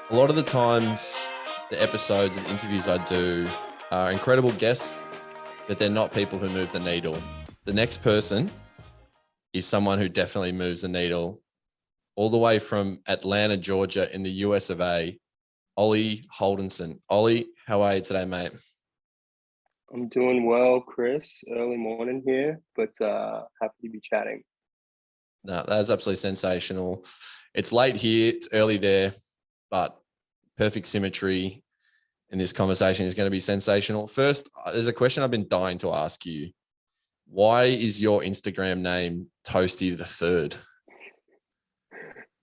A lot of the times, the episodes and interviews I do are incredible guests, but they're not people who move the needle. The next person is someone who definitely moves the needle, all the way from Atlanta, Georgia, in the US of A, Ollie Holdenson. Ollie, how are you today, mate? I'm doing well, Chris. Early morning here, but happy to be chatting. No, that's absolutely sensational. It's late here, it's early there, but perfect symmetry in this conversation is going to be sensational. First, there's a question I've been dying to ask you. Why is your Instagram name Toasty the Third?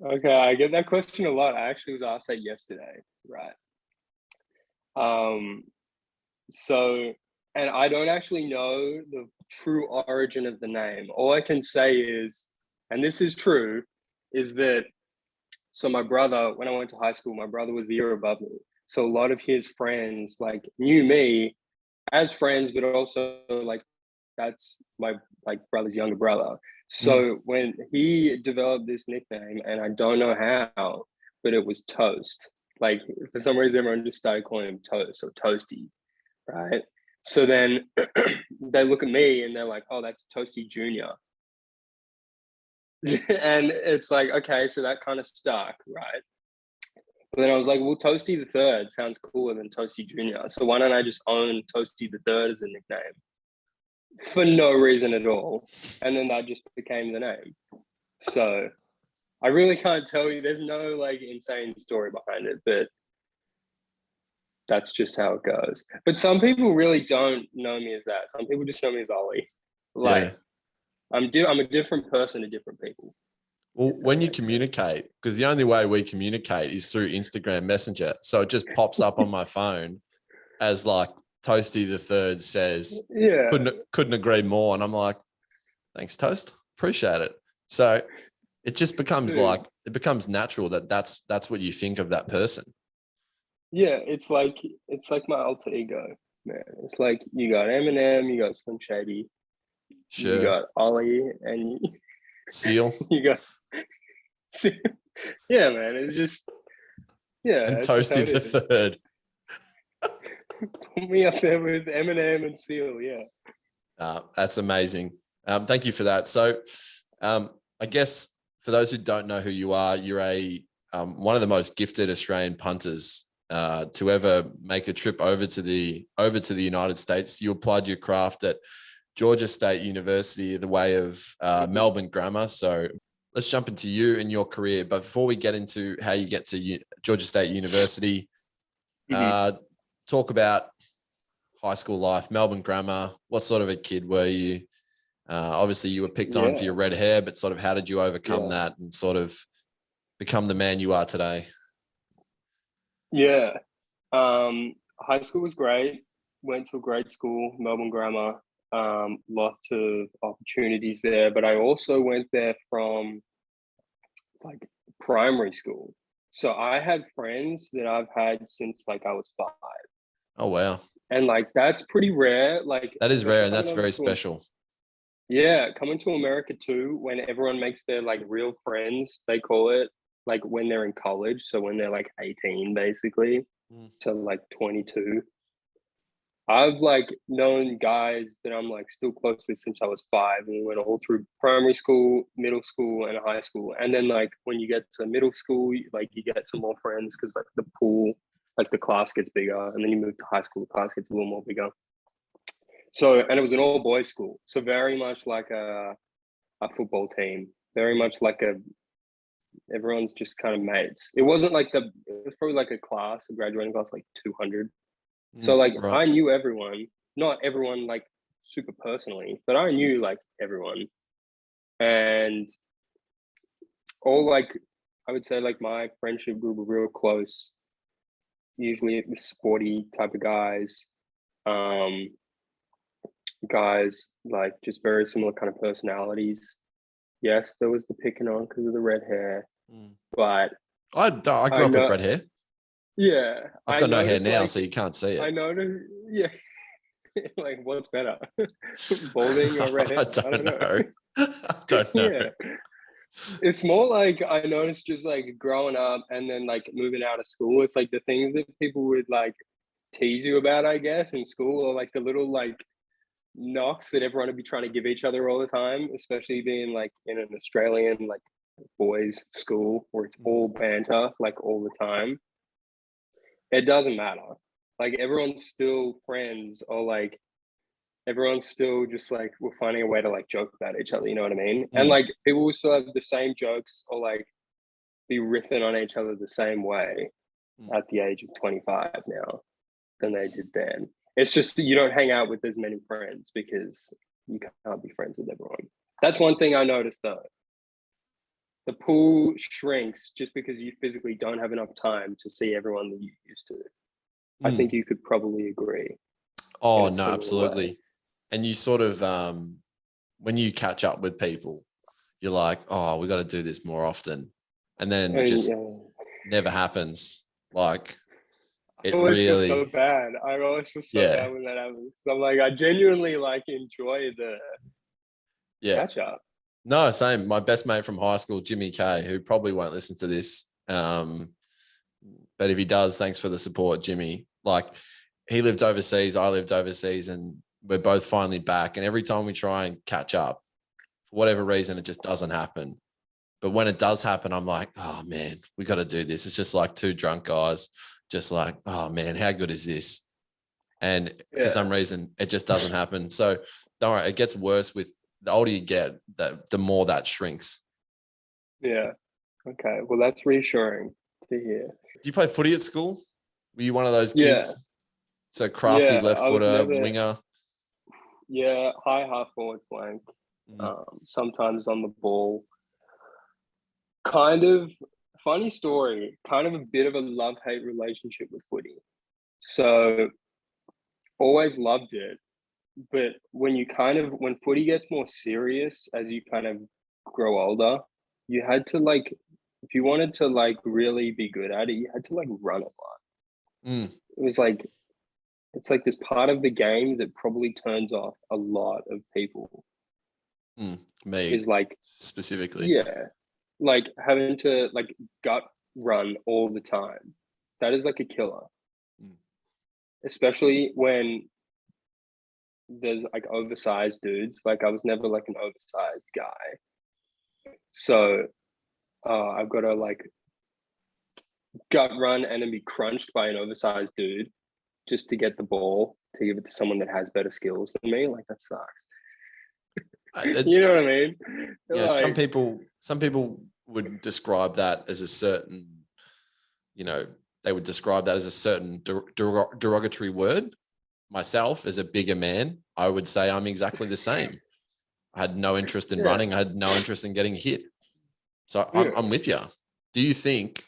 Okay, I get that question a lot. I actually was asked that yesterday, right? Um, so, and I don't actually know the true origin of the name. All I can say is, and this is true, is that so my brother, when I went to high school, my brother was the year above me. So a lot of his friends like knew me as friends, but also like that's my like brother's younger brother. So when he developed this nickname, and I don't know how, but it was Toast. Like for some reason, everyone just started calling him Toast or Toasty, right? So then they look at me and they're like, "Oh, that's Toasty Junior." And it's like, okay, so that kind of stuck, right? But then I was like, well, Toasty the Third sounds cooler than Toasty Junior. So why don't I just own Toasty the Third as a nickname for no reason at all? And then that just became the name. So I really can't tell you. There's no like insane story behind it, but that's just how it goes. But some people really don't know me as that. Some people just know me as Ollie. Yeah. Like I'm a different person to different people. Well, when you communicate, because the only way we communicate is through Instagram Messenger. So it just pops up on my phone as like Toasty the Third says, Yeah. couldn't agree more. And I'm like, thanks, Toast. Appreciate it. So it just becomes Dude. like, it becomes natural that's what you think of that person. Yeah, it's like my alter ego, man. It's like you got Eminem, you got Slim Shady, you Sure. got Ollie, and Seal you got yeah, man. It's just and it's just how Toasty it the is. Third. Put me up there with Eminem and Seal. Yeah. That's amazing. Thank you for that. So I guess for those who don't know who you are, you're one of the most gifted Australian punters to ever make a trip over to the United States. You applied your craft at Georgia State University, the way of Melbourne grammar. So let's jump into you and your career. But before we get into how you get to Georgia State University, talk about high school life, Melbourne grammar. What sort of a kid were you? Obviously, you were picked on for your red hair, but sort of how did you overcome that and sort of become the man you are today? Yeah. High school was great. Went to a great school, Melbourne Grammar. Lots of opportunities there, but I also went there from like primary school. So I had friends that I've had since like I was 5. Oh, wow. And like that's pretty rare. Like That is rare, especially and that's coming over very to special. yeah, coming to America too, when everyone makes their like real friends, they call it like when they're in college. So when they're like 18 basically to like 22. I've like known guys that I'm like still close with since I was 5, and we went all through primary school, middle school, and high school. And then like when you get to middle school, like you get some more friends because like the pool, like the class gets bigger, and then you move to high school, the class gets a little more bigger. So and it was an all boys school, so very much like a football team, very much like a everyone's just kind of mates. It wasn't like it was probably like a class, a graduating class, like 200. So like Right. I knew everyone, not everyone like super personally, but I knew like everyone. And all like I would say like my friendship group were real close. Usually it was sporty type of guys. Um guys like just very similar kind of personalities. Yes, there was the picking on because of the red hair. But I grew up with red hair. Yeah. I've got no hair now, so you can't see it. I noticed, yeah. Like what's better? Balding or red hair? I don't know. I don't know. Yeah. It's more like I noticed just like growing up and then like moving out of school. It's like the things that people would like tease you about, I guess, in school, or like the little like knocks that everyone would be trying to give each other all the time, especially being like in an Australian like boys' school where it's all banter like all the time. It doesn't matter. Like everyone's still friends, or like everyone's still just like we're finding a way to like joke about each other, you know what I mean? And Mm, like people will still have the same jokes or like be riffing on each other the same way mm. at the age of 25 now than they did then. It's just you don't hang out with as many friends because you can't be friends with everyone. That's one thing I noticed though. The pool shrinks just because you physically don't have enough time to see everyone that you used to. I Mm. think you could probably agree in Oh a no, similar way. absolutely. And you sort of when you catch up with people, you're like, oh, we got to do this more often. And then it And just yeah, never happens. Like I it always feel so really, bad. I always feel so yeah. bad when that happens. I'm like, I genuinely like enjoy the Yeah. catch up. No, same. My best mate from high school, Jimmy K, who probably won't listen to this. But if he does, thanks for the support, Jimmy. Like he lived overseas, I lived overseas, and we're both finally back. And every time we try and catch up, for whatever reason, it just doesn't happen. But when it does happen, I'm like, oh man, we got to do this. It's just like two drunk guys, just like, oh man, how good is this? And for Yeah, some reason, it just doesn't happen. So don't worry, it gets worse with the older you get, the more that shrinks. yeah. Okay, well that's reassuring to hear. Do you play footy at school? Were you one of those Yeah, kids? So crafty yeah. left I was footer, never. winger. Yeah, high half forward flank. Mm, Sometimes on the ball. Kind of funny story. Kind of a bit of a love hate relationship with footy. So always loved it, but when footy gets more serious as you kind of grow older, you had to like if you wanted to like really be good at it, you had to like run a lot. mm, It was like it's like this part of the game that probably turns off a lot of people mm. Me is like, specifically. yeah, like having to like gut run all the time. That is like a killer, Mm, especially when there's like oversized dudes. Like I was never like an oversized guy. So I've got to like gut run and then be crunched by an oversized dude just to get the ball to give it to someone that has better skills than me. Like that sucks. it, You know what I mean? yeah, Like, some people would describe that as a certain, you know, they would describe that as a certain derogatory word. Myself, as a bigger man, I would say I'm exactly the same. I had no interest in yeah, running. I had no interest in getting hit. So yeah. I'm with you. Do you think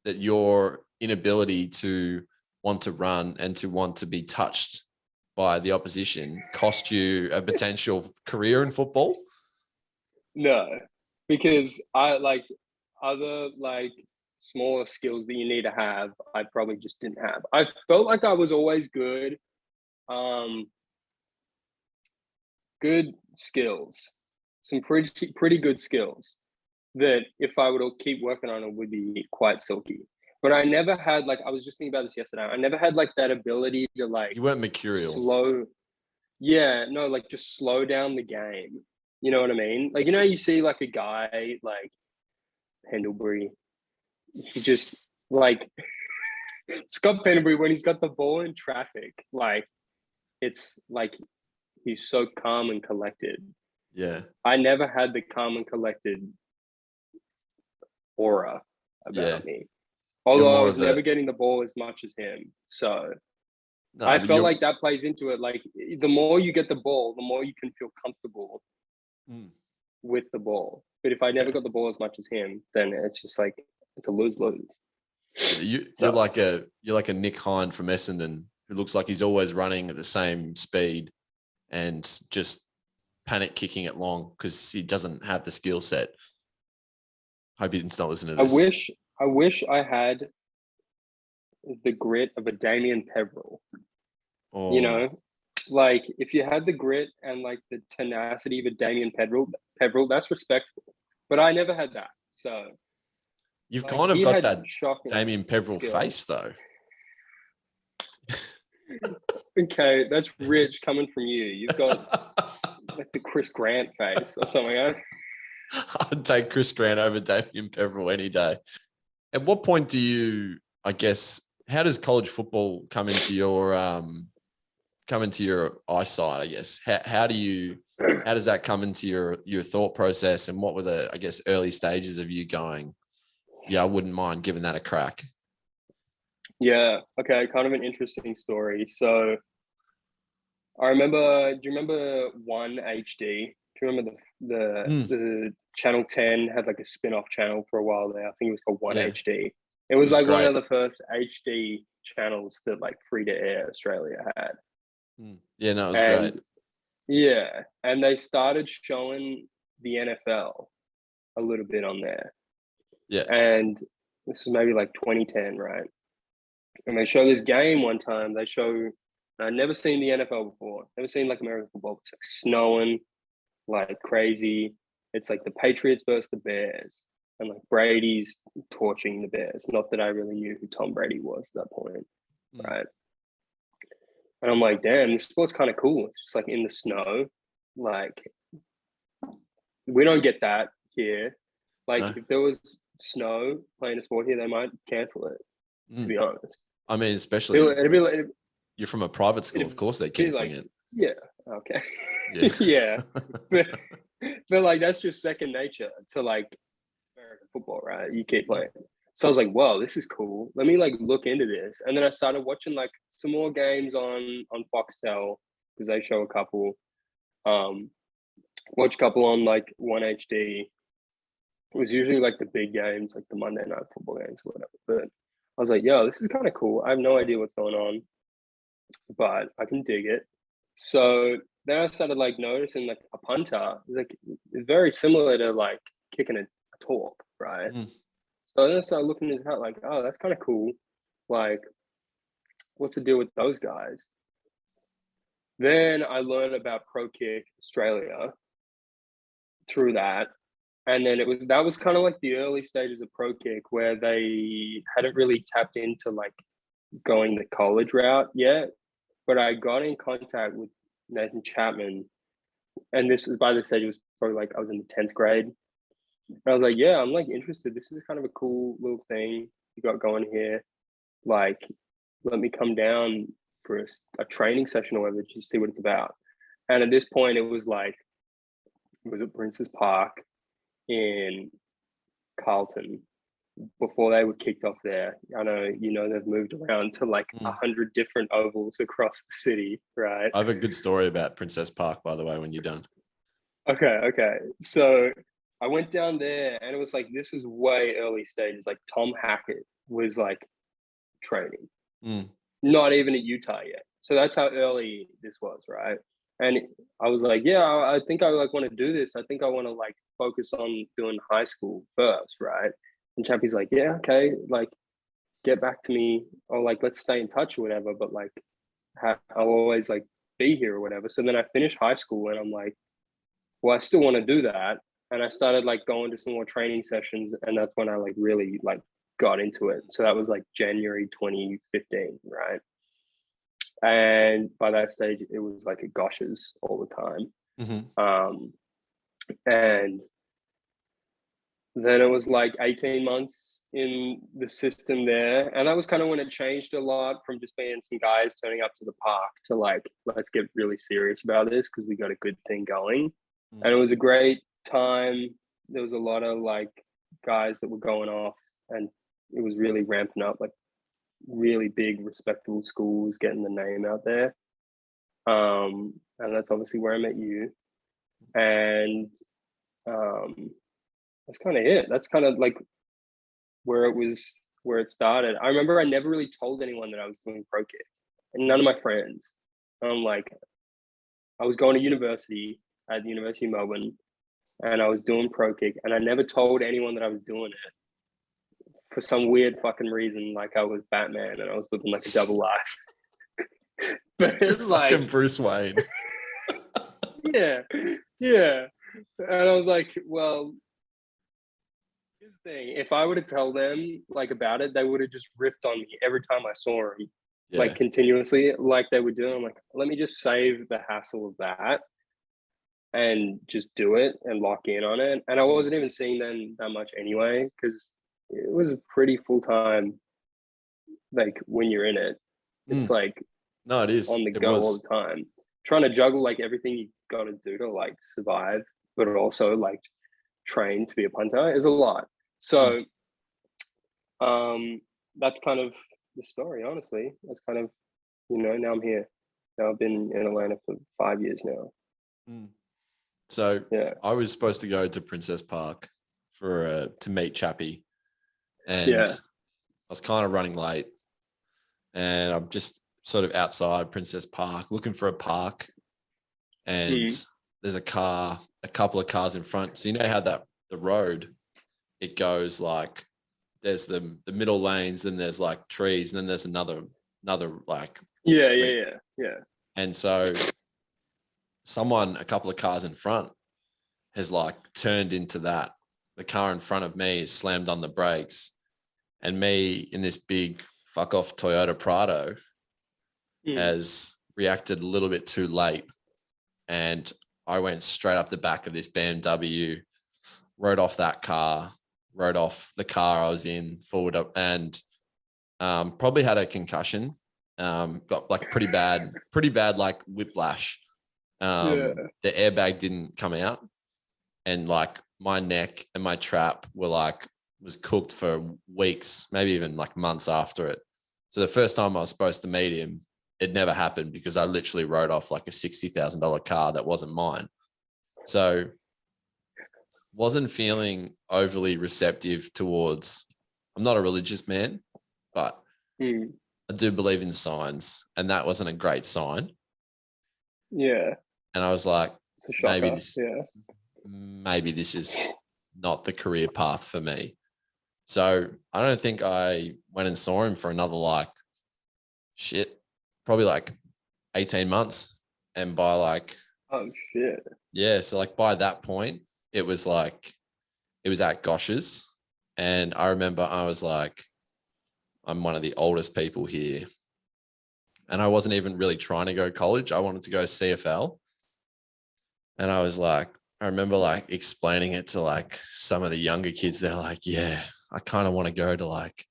that your inability to want to run and to want to be touched by the opposition cost you a potential career in football? No, because I like other like smaller skills that you need to have. I probably just didn't have. I felt like I was always good. Um, good skills, some pretty good skills that if I were to keep working on it would be quite silky. But I never had like I was just thinking about this yesterday. I never had like that ability to like You weren't mercurial. slow. Yeah, no, like just slow down the game. You know what I mean? Like you know, you see like a guy like Pendlebury. He just like Scott Pendlebury when he's got the ball in traffic. Like it's like he's so calm and collected. Yeah. I never had the calm and collected aura Yeah. about me. You're Although I more was of a never getting the ball as much as him. So no, I but felt you're like that plays into it. Like the more you get the ball, the more you can feel comfortable mm, with the ball. But if I never yeah. got the ball as much as him, then it's just like it's a lose-lose. Yeah, So you're like a Nick Hind from Essendon who looks like he's always running at the same speed and just panic kicking it long because he doesn't have the skill set. Hope he didn't not listen to I this. wish I wish I had the grit of a Damien Peveril. You Oh, know, like if you had the grit and like the tenacity of a Damien Peveril, that's respectful. but I never had that. So You've like, kind of he got had that shocking Damien Peveril skills. face, though. Okay, that's rich coming from you. You've got like the Chris Grant face or something. I'd take Chris Grant over Damien Peveril any day. At what point do you, I guess, how does college football come into your eyesight? I guess how does that come into your thought process, and what were the, I guess, early stages of you going, yeah, I wouldn't mind giving that a crack? Yeah. Okay. Kind of an interesting story. So I remember. Do you remember One HD? Do you remember the Channel 10 had like a spin-off channel for a while there? I think it was called One Yeah, HD. It it was was like one great. of the first HD channels that like free to air Australia had. Yeah, no, it was And great. yeah, and they started showing the NFL a little bit on there. Yeah. And this is maybe like 2010, right? And they show this game one time. I'd never seen the NFL before. Never seen like American football. It's like snowing like crazy. It's like the Patriots versus the Bears. And like Brady's torching the Bears. Not that I really knew who Tom Brady was at that point, right? And I'm like, damn, this sport's kind of cool. It's just like in the snow. Like, we don't get that here. Like, No. if there was snow playing a sport here, they might cancel it, to be honest. I mean, especially you're from a private school, of course they're canceling it. Yeah, okay. Yeah. Yeah. But like, that's just second nature to like American football, right? You keep playing. So I was like, whoa, this is cool. Let me like look into this. And then I started watching like some more games on Foxtel, because they show a couple. Watch a couple on like One HD. It was usually like the big games, like the Monday night football games or whatever. But I was like, yo, this is kind of cool. I have no idea what's going on, but I can dig it. So then I started like noticing like a punter, like it's very similar to like kicking a torp, right? So then I started looking at that like, oh, that's kind of cool. Like, what's the deal with those guys? Then I learned about Pro Kick Australia through that. And then that was kind of like the early stages of Pro Kick, where they hadn't really tapped into like going the college route yet. But I got in contact with Nathan Chapman, and this is by the stage it was probably like I was in the 10th grade. And I was like, yeah, I'm like interested. This is kind of a cool little thing you got going here. Like, let me come down for a training session or whatever, just to see what it's about. And at this point, it was at Prince's Park in Carlton before they were kicked off there. I know, they've moved around to like 100 different ovals across the city, right? I have a good story about Princess Park, by the way, when you're done. Okay. So I went down there, and it was like, this was way early stages. Like Tom Hackett was like training, not even at Utah yet. So that's how early this was, right? And I was like, yeah, I think I like want to do this. I think I want to like focus on doing high school first, right? And Chappie's like, yeah, okay, like get back to me, or like let's stay in touch or whatever. But like, I'll always like be here or whatever. So then I finished high school, and I'm like, well, I still want to do that. And I started like going to some more training sessions, and that's when I like really like got into it. So that was like January 2015, right? And by that stage, it was like a goshes all the time. And then it was like 18 months in the system there. And that was kind of when it changed a lot from just being some guys turning up to the park to like, let's get really serious about this because we got a good thing going. And it was a great time. There was a lot of like guys that were going off, and it was really ramping up, like really big, respectable schools getting the name out there. And that's obviously where I met you. And that's kind of it. That's kind of like where it started. I remember I never really told anyone that I was doing Pro Kick, and none of my friends. Like, I was going to university at the University of Melbourne, and I was doing Pro Kick, and I never told anyone that I was doing it for some weird fucking reason. Like I was Batman and I was living like a double life. But You're like fucking Bruce Wayne. yeah. And I was like, well, Here's the thing. If I were to tell them like about it, they would have just ripped on me every time I saw him, like Yeah. continuously, like they were doing. I'm like, let me just save the hassle of that and just do it and lock in on it. And I wasn't even seeing them that much anyway, because it was a pretty full time. Like when you're in it, it's Mm. like No, it is. on the It go all was. the time, trying to juggle like everything you got to do to like survive, but also like train to be a punter is a lot. Mm. So that's kind of the story, honestly. That's kind of, now I'm here. Now I've been in Atlanta for 5 years now. Mm. So Yeah. I was supposed to go to Princess Park to meet Chappie, and Yeah. I was kind of running late, and I'm just sort of outside Princess Park looking for a park, and there's a couple of cars in front. So you know how the road, it goes like there's the middle lanes, then there's like trees, and then there's another like Yeah. street. Yeah. Yeah. And so a couple of cars in front has like turned into that. The car in front of me is slammed on the brakes, and me in this big fuck off Toyota Prado has reacted a little bit too late. And I went straight up the back of this BMW, rode off that car, rode off the car I was in forward up, and probably had a concussion. Got like pretty bad like whiplash. Yeah. The airbag didn't come out, and like my neck and my trap was cooked for weeks, maybe even like months after it. So the first time I was supposed to meet him, it never happened because I literally rode off like a $60,000 car that wasn't mine. So wasn't feeling overly receptive towards, I'm not a religious man, but I do believe in signs, and that wasn't a great sign. Yeah. And I was like, It's a shocker. maybe this is not the career path for me. So I don't think I went and saw him for another probably like 18 months. And by like, oh shit. Yeah. So like by that point, it was at Gosh's. And I remember I was like, I'm one of the oldest people here. And I wasn't even really trying to go to college. I wanted to go CFL. And I was like, I remember like explaining it to like some of the younger kids. They're like, yeah, I kind of want to go to like,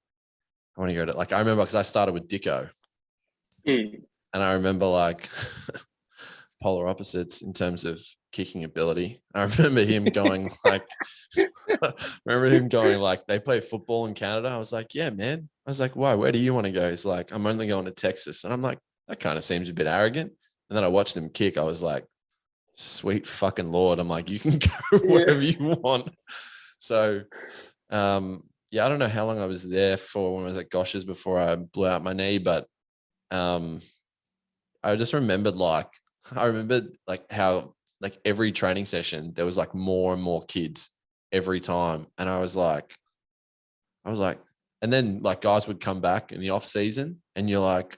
I remember because I started with Dicko. And I remember like polar opposites in terms of kicking ability. I remember him going like, they play football in Canada. I was like, yeah, man. I was like, why? Where do you want to go? He's like, I'm only going to Texas. And I'm like, that kind of seems a bit arrogant. And then I watched him kick. I was like, sweet fucking Lord. I'm like, you can go wherever you want. So, I don't know how long I was there for when I was at Gosh's before I blew out my knee, but I just remembered how like every training session there was like more and more kids every time, and I was like, and then like guys would come back in the off season, and you're like,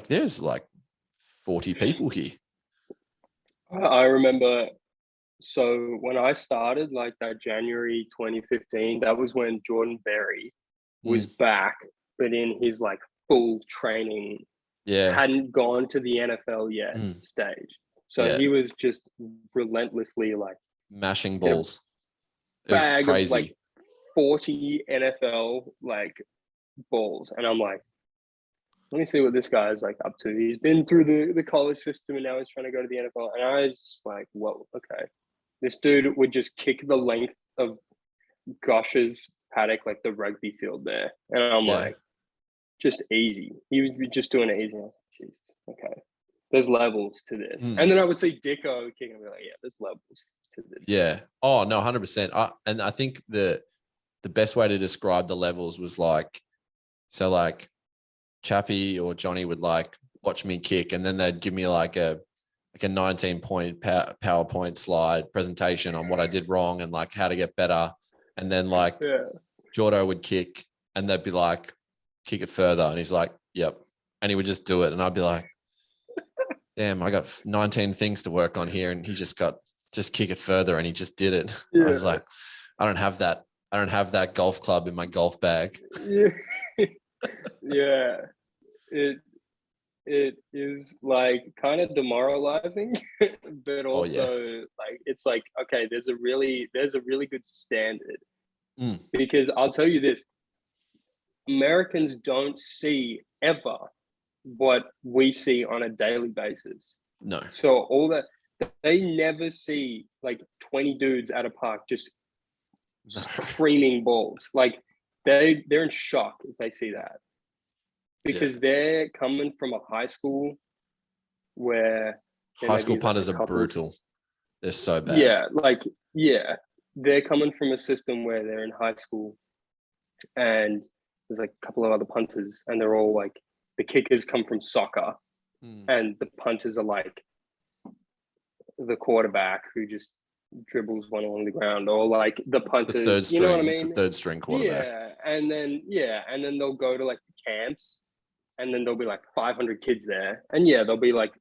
there's like 40 people here. I remember. So when I started, like that January 2015, that was when Jordan Berry was back, but in his like full training, hadn't gone to the NFL yet stage. So he was just relentlessly like mashing balls. It was crazy. Of like 40 NFL like balls, and I'm like, let me see what this guy's like up to. He's been through the college system, and now he's trying to go to the NFL. And I was just like, whoa, okay. This dude would just kick the length of Gosh's paddock, like the rugby field there. And I'm like, just easy. He was just doing it easy. I was like, jeez, okay. There's levels to this. And then I would see Dicko kicking and be like, yeah, there's levels to this. Yeah. Oh, no, 100%. And I think the best way to describe the levels was like, so like Chappie or Johnny would like watch me kick, and then they'd give me like a 19-point PowerPoint slide presentation on what I did wrong and like how to get better. And then like Jordo would kick, and they'd be like, kick it further. And he's like, yep. And he would just do it. And I'd be like, damn, I got 19 things to work on here. And he just kick it further, and he just did it. I was like, I don't have that I don't have that golf club in my golf bag. Yeah. Yeah. It is like kind of demoralizing, but Oh yeah. also like it's like, okay, there's a really good standard. Mm. Because I'll tell you this, Americans don't see ever what we see on a daily basis. No. So all that, they never see like 20 dudes at a park just No. creaming balls. Like they're in shock if they see that. Yeah. Because they're coming from a high school where there High may school be like punters a are couple. brutal. They're so bad. Yeah, they're coming from a system where they're in high school and there's like a couple of other punters and they're all like, the kickers come from soccer and the punters are like the quarterback who just dribbles one along the ground, or like the punters, you know what I It's a mean? third string quarterback. And then they'll go to like the camps and then there'll be like 500 kids there. And yeah, there'll be like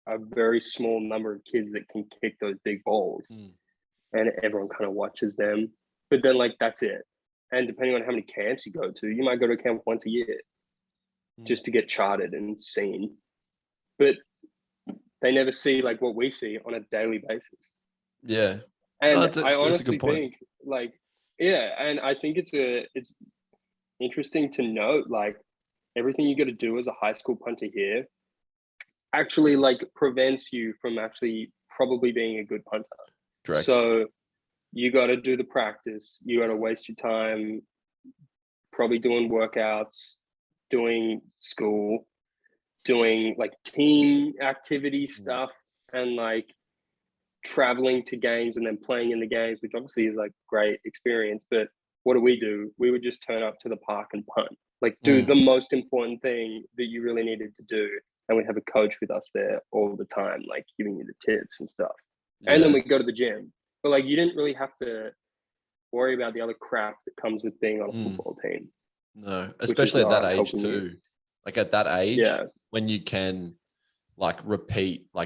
a very small number of kids that can kick those big balls. And everyone kind of watches them. But then like that's it. And depending on how many camps you go to, you might go to a camp once a year just to get charted and seen. But they never see like what we see on a daily basis. Yeah. And No, I that's a honestly good point. think like, yeah, and I think it's interesting to note like everything you got to do as a high school punter here actually like prevents you from actually probably being a good punter. Correct. So you got to do the practice. You got to waste your time probably doing workouts, doing school, doing like team activity stuff, and like traveling to games and then playing in the games, which obviously is like great experience. But what do? We would just turn up to the park and punt, like do the most important thing that you really needed to do. And we'd have a coach with us there all the time, like giving you the tips and stuff. Yeah. And then we go to the gym. But like you didn't really have to worry about the other crap that comes with being on a football team. No, especially at that age too. Like at that age, Yeah. when you can like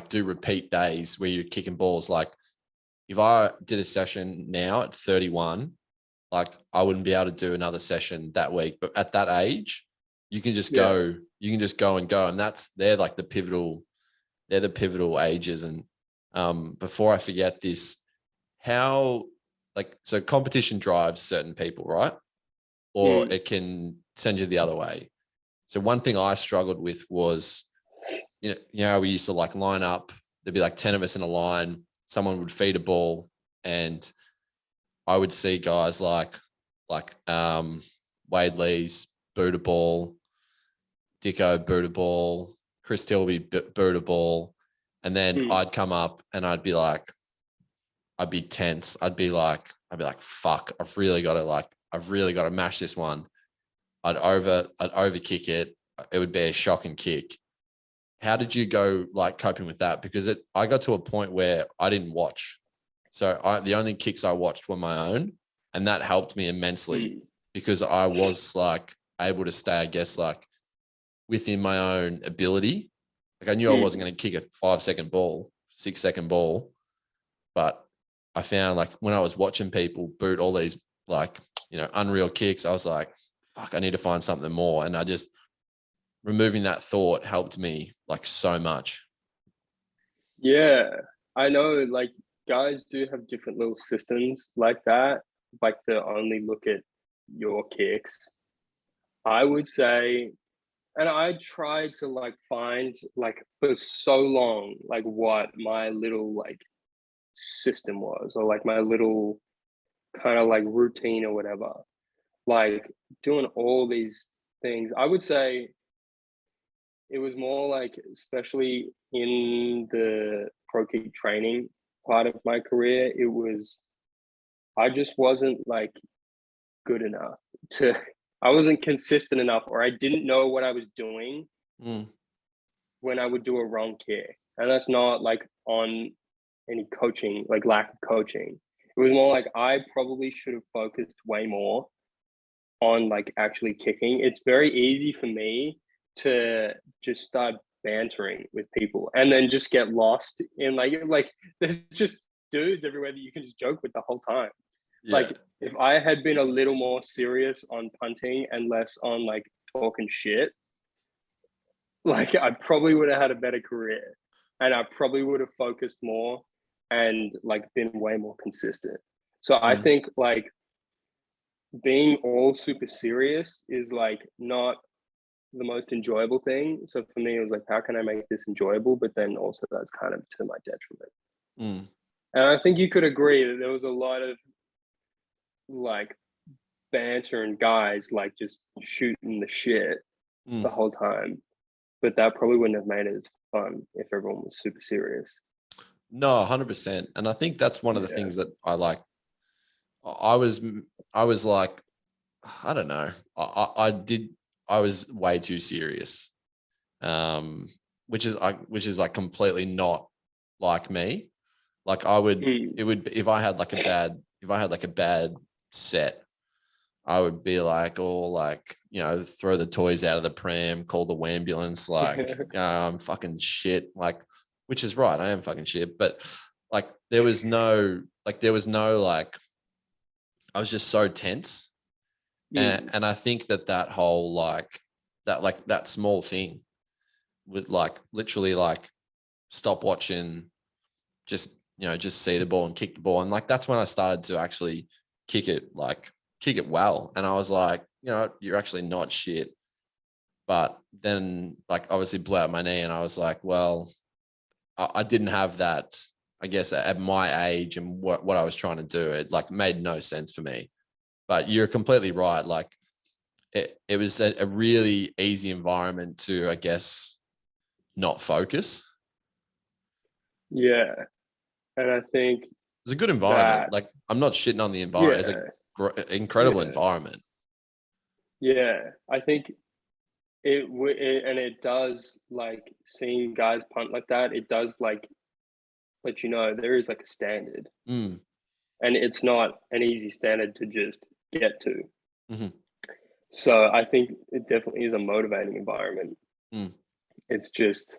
do repeat days where you're kicking balls. Like if I did a session now at 31, like I wouldn't be able to do another session that week. But at that age, you can just go, and go. And they're the pivotal ages. And before I forget this, so competition drives certain people, right? Or it can send you the other way. So one thing I struggled with was, you know, we used to like line up, there'd be like 10 of us in a line, someone would feed a ball, and I would see guys like Wade Lees boot a ball, Dicko boot a ball, Chris Tilby boot a ball, and then I'd come up and I'd be tense. I'd be like, fuck, I've really got to mash this one. I'd over kick it. It would be a shocking kick. How did you go like coping with that? Because I got to a point where I didn't watch. So the only kicks I watched were my own, and that helped me immensely because I was like able to stay, I guess, like within my own ability. Like I knew I wasn't going to kick a 5-second ball, 6-second ball, but I found like when I was watching people boot all these like, you know, unreal kicks, I was like, fuck, I need to find something more. And removing that thought helped me like so much. Yeah, I know like guys do have different little systems like that, like to only look at your kicks. I would say, and I tried to like find like for so long, like what my little like system was, or like my little kind of like routine or whatever, like doing all these things. I would say it was more like, especially in the pro kick training part of my career, I just wasn't like good enough I wasn't consistent enough, or I didn't know what I was doing when I would do a wrong kick. And that's not like on any coaching, like lack of coaching. It was more like I probably should have focused way more on like actually kicking. It's very easy for me to just start bantering with people and then just get lost in like there's just dudes everywhere that you can just joke with the whole time. Yeah. Like if I had been a little more serious on punting and less on like talking shit, like I probably would have had a better career, and I probably would have focused more and like been way more consistent. So I Mm. think like being all super serious is like not the most enjoyable thing. So for me, it was like, how can I make this enjoyable? But then also that's kind of to my detriment. Mm. And I think you could agree that there was a lot of like banter and guys like just shooting the shit Mm. the whole time. But that probably wouldn't have made it as fun if everyone was super serious. No, 100%. And I think that's one of the Yeah. things that I like. I was, I was like, I don't know. I was way too serious. Which is like completely not like me. Like it would, if I had like a bad set, I would be like, all like, throw the toys out of the pram, call the ambulance, like, I'm fucking shit. Like, which is right. I am fucking shit. But like, there was no, like, I was just so tense. And I think that whole, that small thing would like literally like stop watching, just see the ball and kick the ball. And like, that's when I started to actually kick it well. And I was like, you're actually not shit. But then like obviously blew out my knee and I was like, well, I didn't have that, I guess at my age and what I was trying to do. It like made no sense for me. But you're completely right. Like it was a really easy environment to, I guess, not focus. Yeah. And I think It's a good environment. that, Like I'm not shitting on the environment. yeah, It's an incredible yeah, environment. yeah. I think and it does like seeing guys punt like that, it does like let you know there is like a standard. Mm. And it's not an easy standard to just get to. Mm-hmm. So I think it definitely is a motivating environment. Mm. It's just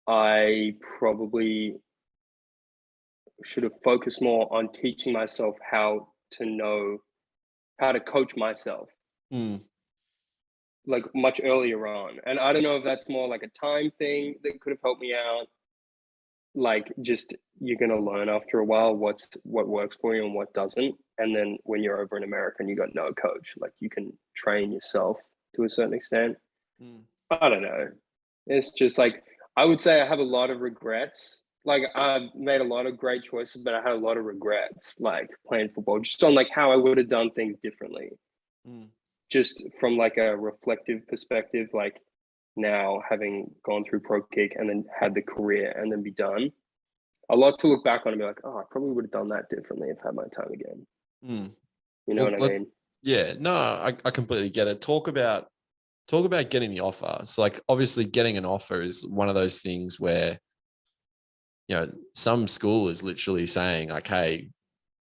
I probably should have focused more on teaching myself how to know how to coach myself Mm. like much earlier on. And I don't know if that's more like a time thing that could have helped me out. Like just you're gonna learn after a while what works for you and what doesn't. And then when you're over in America and you got no coach, like you can train yourself to a certain extent. Mm. I don't know. It's just like I would say I have a lot of regrets. Like I've made a lot of great choices, but I had a lot of regrets, like playing football, just on like how I would have done things differently. Mm. Just from like a reflective perspective, like now having gone through pro kick and then had the career and then be done. A lot to look back on and be like, oh, I probably would have done that differently if I had my time again. Mm. You know Well, what I mean? yeah, no, I completely get it. Talk about getting the offer. So like obviously getting an offer is one of those things where, some school is literally saying like, hey,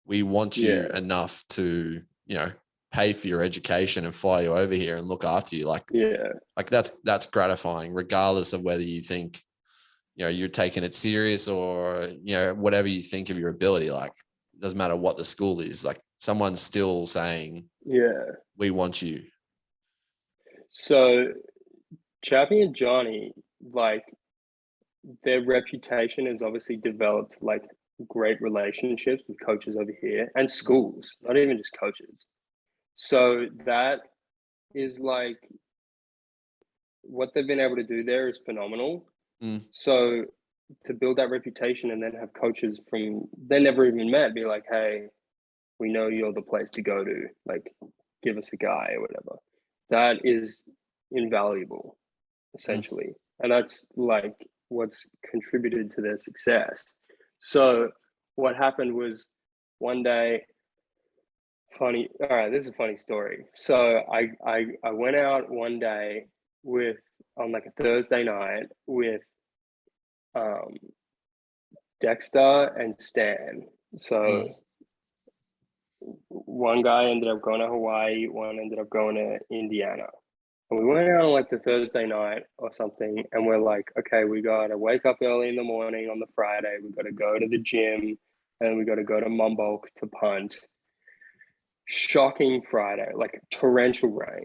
we want you Yeah. enough to, pay for your education and fly you over here and look after you. Yeah. Like that's gratifying, regardless of whether you think, you're taking it serious or, whatever you think of your ability. Like it doesn't matter what the school is, like someone's still saying, Yeah. we want you. So Chappie and Johnny, like their reputation has obviously developed like great relationships with coaches over here and schools, not even just coaches. So that is like what they've been able to do there is phenomenal. Mm. So to build that reputation and then have coaches from they never even met be like, hey, we know you're the place to go to, like give us a guy or whatever. That is invaluable, Mm. essentially. And that's like what's contributed to their success. So what happened was one day, funny, all right, this is a funny story. So I went out one day with on like a Thursday night with um Dexter and Stan. So Mm. one guy ended up going to Hawaii, one ended up going to Indiana. And we went out on like the Thursday night or something, and we're like, okay, we got to wake up early in the morning on the Friday. We got to go to the gym, and we got to go to Mumbolk to punt. shocking Friday, like torrential rain.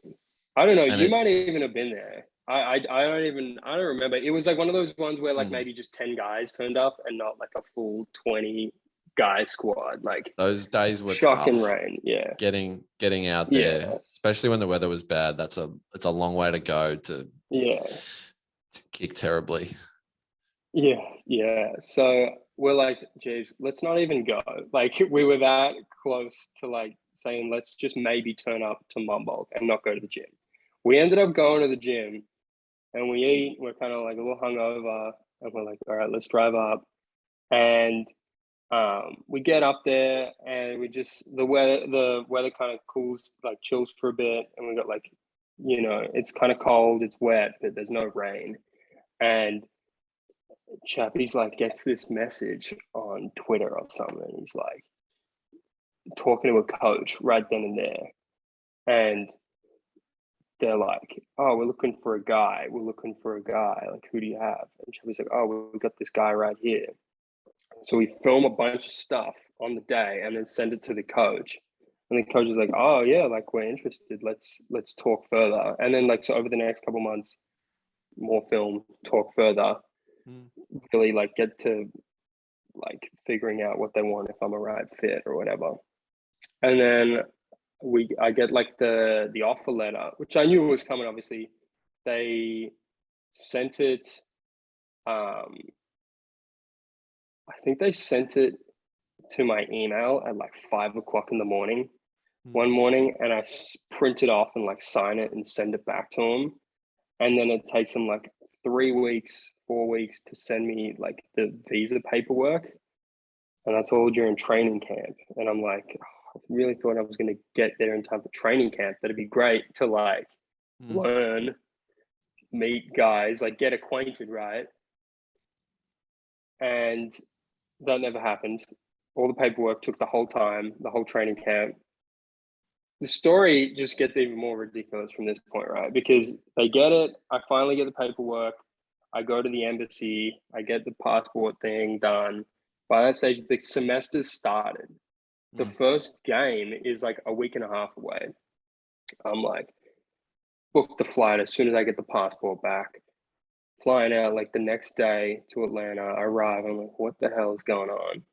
I don't know. And You might it's even have been there. I don't remember. It was like one of those ones where like mm, maybe just 10 guys turned up and not like a full 20 guy squad. Like those days were shocking tough. rain. Yeah. Getting out there, Yeah. especially when the weather was bad. It's a long way to go Yeah. to kick terribly. Yeah. Yeah. So we're like, geez, let's not even go. Like we were that close to like saying, let's just maybe turn up to Mumboldt and not go to the gym. We ended up going to the gym and we eat. We're kind of like a little hungover, and we're like, all right, let's drive up. And we get up there, and we just the weather kind of cools, like chills for a bit, and we got like, it's kind of cold, it's wet, but there's no rain. And Chappie's like gets this message on Twitter or something. He's like talking to a coach right then and there, and they're like, "Oh, we're looking for a guy. We're looking for a guy. Like, who do you have?" And Chappie's like, "Oh, we've got this guy right here." So we film a bunch of stuff on the day and then send it to the coach. And the coach is like, "Oh yeah, like we're interested. Let's talk further." And then like so over the next couple months, more film, talk further, Mm. really like get to like figuring out what they want, if I'm a right fit or whatever. And then I get like the offer letter, which I knew was coming. Obviously, they sent it. Um, I think they sent it to my email at like 5 o'clock in the morning Mm. one morning, and I print it off and like sign it and send it back to them. And then it takes them like 3 weeks, 4 weeks to send me like the visa paperwork. And that's all during training camp. And I'm like, oh, I really thought I was going to get there in time for training camp. That'd be great to like Mm. learn, meet guys, like get acquainted, right? And that never happened. All the paperwork took the whole time, the whole training camp. The story just gets even more ridiculous from this point, right? Because they get it. I finally get the paperwork. I go to the embassy. I get the passport thing done. By that stage, the semester started. The Mm. first game is like a week and a half away. I'm like, book the flight as soon as I get the passport back. Flying out like the next day to Atlanta. I arrive. I'm like, what the hell is going on?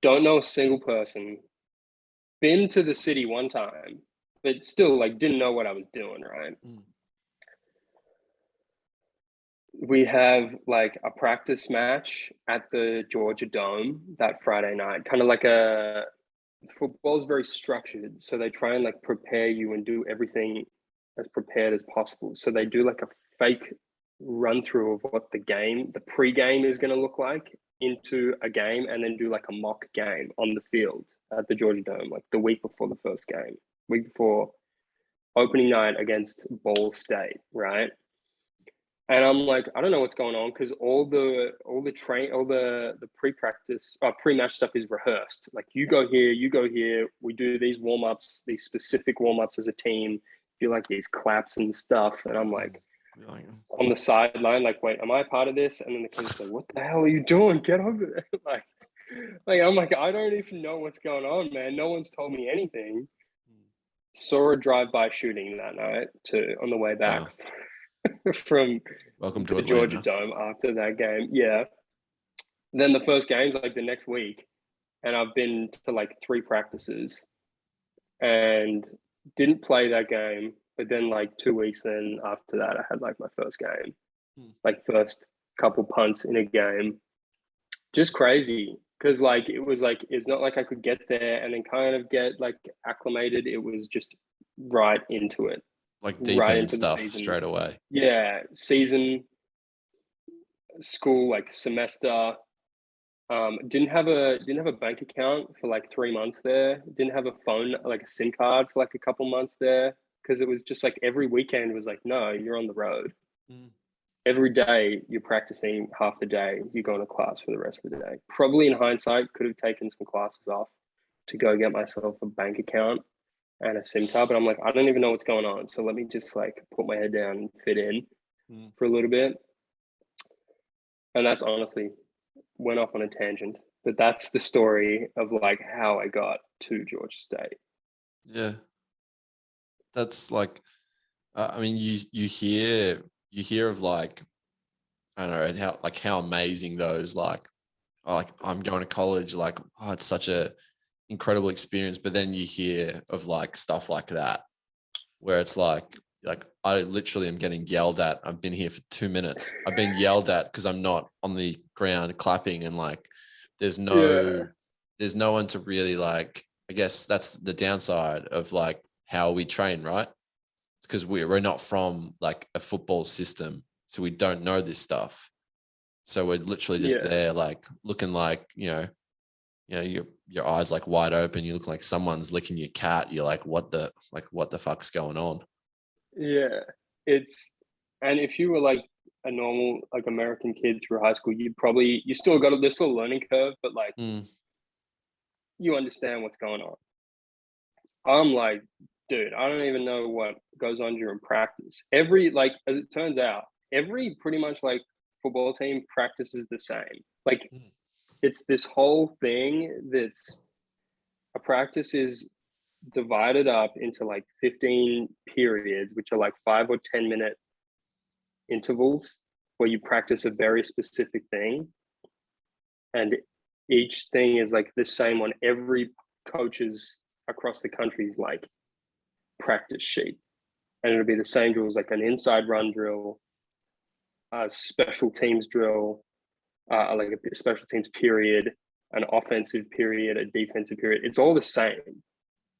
Don't know a single person. Been to the city one time, but still like didn't know what I was doing, right? Mm. We have like a practice match at the Georgia Dome that Friday night. Kind of like a football is very structured, so they try and like prepare you and do everything as prepared as possible. So they do like a fake run through of what the pre-game is going to look like into a game, and then do like a mock game on the field at the Georgia Dome, like the week before the first game, week before opening night against Ball State, right? And I'm like, I don't know what's going on, because all the pre-practice pre-match stuff is rehearsed. Like you go here, we do these warm-ups, these specific warm-ups as a team, do like these claps and stuff. And I'm like Like, on the sideline, like, wait, am I a part of this? And then the coach like, what the hell are you doing? Get over there. like I'm like, I don't even know what's going on, man. No one's told me anything. Saw a drive-by shooting that night on the way back. wow. From Welcome to the Georgia Atlanta. Dome after that game. Yeah. Then the first game's like the next week, and I've been to like 3 practices and didn't play that game. But then like 2 weeks then after that, I had like my first game, Mm. like first couple punts in a game. Just crazy. Cause like it was like it's not like I could get there and then kind of get like acclimated. It was just right into it, Like deep right end into the stuff season. straight away. Yeah, season, school, like semester. Didn't have a bank account for like 3 months there. Didn't have a phone, like a SIM card for like a couple months there, because it was just like every weekend was like, no, you're on the road. Mm. Every day you're practicing half the day, you're going to class for the rest of the day. Probably in hindsight, could have taken some classes off to go get myself a bank account and a SIM card, but I'm like, I don't even know what's going on. So let me just like put my head down and fit in Mm. for a little bit. And that's honestly went off on a tangent, but that's the story of like how I got to Georgia State. Yeah. That's like, I mean, you hear of like, I don't know how amazing those like, oh, like I'm going to college, like, oh, it's such a incredible experience. But then you hear of like stuff like that where it's like I literally am getting yelled at. I've been here for 2 minutes. I've been yelled at because I'm not on the ground clapping, and like there's Yeah. no one to really like. I guess that's the downside of like how we train, right? It's because we're not from like a football system, so we don't know this stuff. So we're literally just Yeah. there, like looking like your eyes like wide open. You look like someone's licking your cat. You're like, what the fuck's going on? Yeah. It's and if you were like a normal like American kid through high school, you still got there's still a learning curve, but like Mm, you understand what's going on. I'm like, dude, I don't even know what goes on during practice. Every like as it turns out, every pretty much like football team practices the same. Like mm, it's this whole thing that's a practice is divided up into like 15 periods, which are like 5 or 10 minute intervals where you practice a very specific thing. And each thing is like the same on every coach's across the country's like practice sheet. And it'll be the same drills like an inside run drill, a special teams drill, like a special teams period, an offensive period, a defensive period. It's all the same.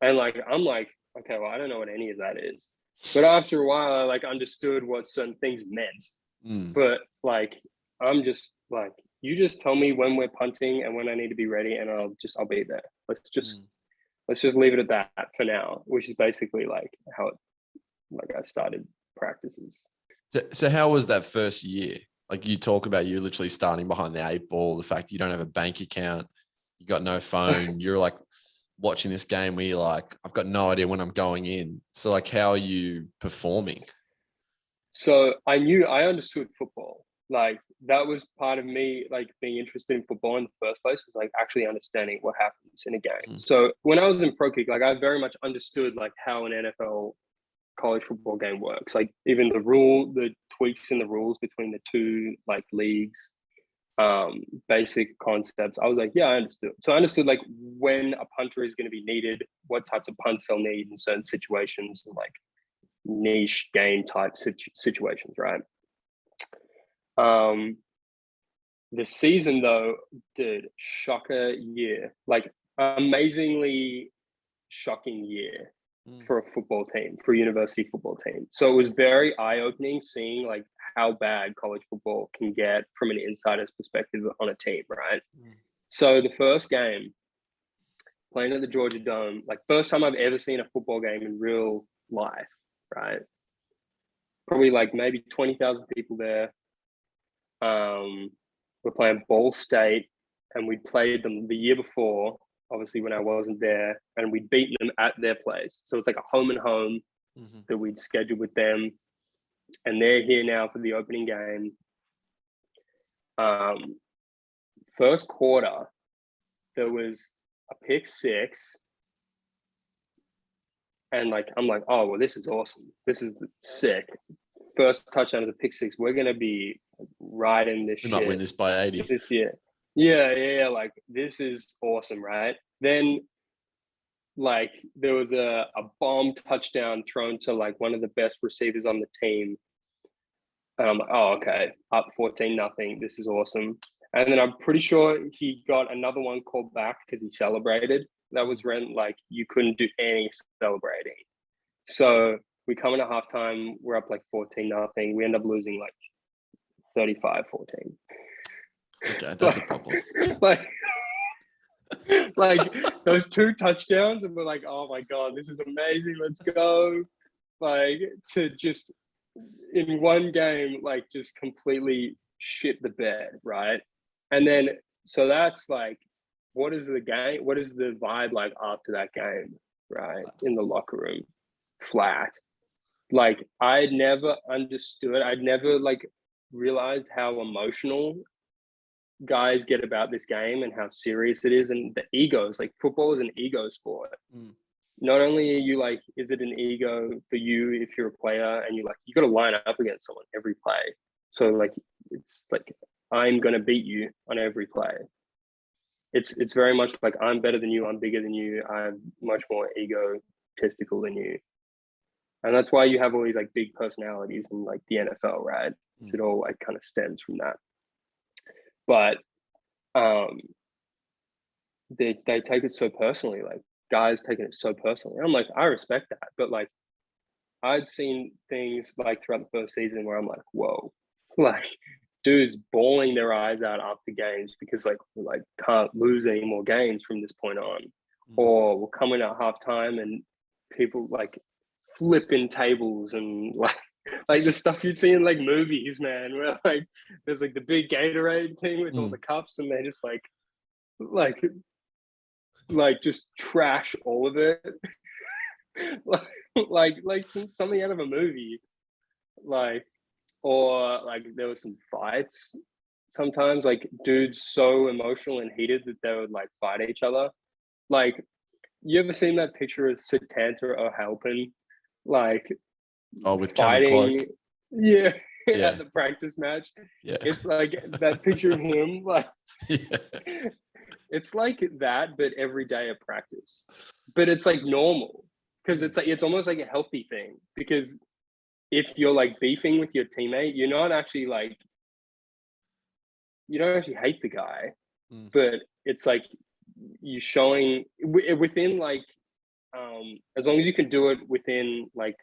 And like I'm like, okay, well, I don't know what any of that is. But after a while, I like understood what certain things meant. mm, But like I'm just like, you just tell me when we're punting and when I need to be ready, and I'll be there. mm. Let's just leave it at that for now, which is basically like how it like I started practices. So how was that first year? Like you talk about you literally starting behind the eight ball, the fact you don't have a bank account, you got no phone, you're like watching this game where you're like, I've got no idea when I'm going in. So like, how are you performing? So I understood football. Like that was part of me, like being interested in football in the first place was like actually understanding what happens in a game. Mm, So when I was in pro kick, like I very much understood like how an NFL college football game works. Like even the tweaks in the rules between the two like leagues, basic concepts. I was like, yeah, I understood. So I understood like when a punter is going to be needed, what types of punts they'll need in certain situations, and like niche game type situations, right? Um, the season though, dude, shocker year, like amazingly shocking year mm, for a football team, for a university football team. So it was very eye opening seeing like how bad college football can get from an insider's perspective on a team, right? mm. So the first game, playing at the Georgia Dome, like first time I've ever seen a football game in real life, right? Probably like maybe 20,000 people there. We're playing Ball State, and we played them the year before, obviously when I wasn't there, and we'd beaten them at their place. So it's like a home and home Mhm. that we'd scheduled with them, and they're here now for the opening game. Um, First quarter, there was a pick six, and like I'm like, oh well, this is awesome. This is sick. First touchdown of the pick six. We're gonna be riding this We might win shit this by 80. this year. Yeah. Like this is awesome, right? Then like there was a bomb touchdown thrown to like one of the best receivers on the team. And I'm like, oh, okay, up 14-0. This is awesome. And then I'm pretty sure he got another one called back because he celebrated. That was when like you couldn't do any celebrating. So we come in at halftime, we're up like 14-0. We end up losing like 35-14. Okay, that's a Like, problem. like, like those two touchdowns, and we're like, oh my God, this is amazing. Let's go. Like to just in one game, like just completely shit the bed, right? And then so that's like, what is the game? What is the vibe like after that game, right? In the locker room, flat. Like I'd never understood. I'd never like realized how emotional guys get about this game and how serious it is, and the egos. Like football is an ego sport. Mm. not only are you like, is it an ego for you if you're a player and you got to line up against someone every play. So like, it's like, I'm going to beat you on every play. It's very much like, I'm better than you. I'm bigger than you. I'm much more egotistical than you. And that's why you have all these like big personalities in like the NFL, right? It all like kind of stems from that. But they take it so personally, like guys taking it so personally. And I'm like, I respect that, but like I'd seen things like throughout the first season where I'm like, whoa, like dudes bawling their eyes out after games because like we like can't lose any more games from this point on, or we're coming at halftime and people like flipping tables and like the stuff you'd see in like movies, man, where like there's like the big Gatorade thing with all the cups and they just like just trash all of it. like something out of a movie, like, or like there was some fights sometimes, like dudes so emotional and heated that they would like fight each other. Like, you ever seen that picture of Satanta or Halpin like with fighting? Yeah, yeah, at the practice match. Yeah, it's like that picture of him, like yeah. It's like that, but every day at practice. But it's like normal because it's like it's almost like a healthy thing. Because if you're like beefing with your teammate, you're not actually like you don't actually hate the guy, but it's like you're showing within like as long as you can do it within like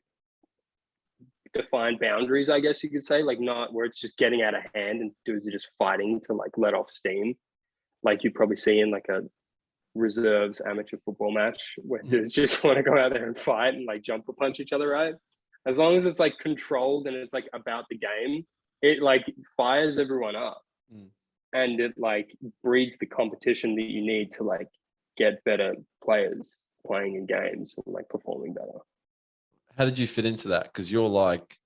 defined boundaries, I guess you could say, like not where it's just getting out of hand and dudes are just fighting to like let off steam, like you probably see in like a reserves amateur football match where dudes just want to go out there and fight and like jump or punch each other, right? As long as it's like controlled and it's like about the game, it like fires everyone up and it like breeds the competition that you need to like get better players playing in games and like performing better. How did you fit into that? Because you're like,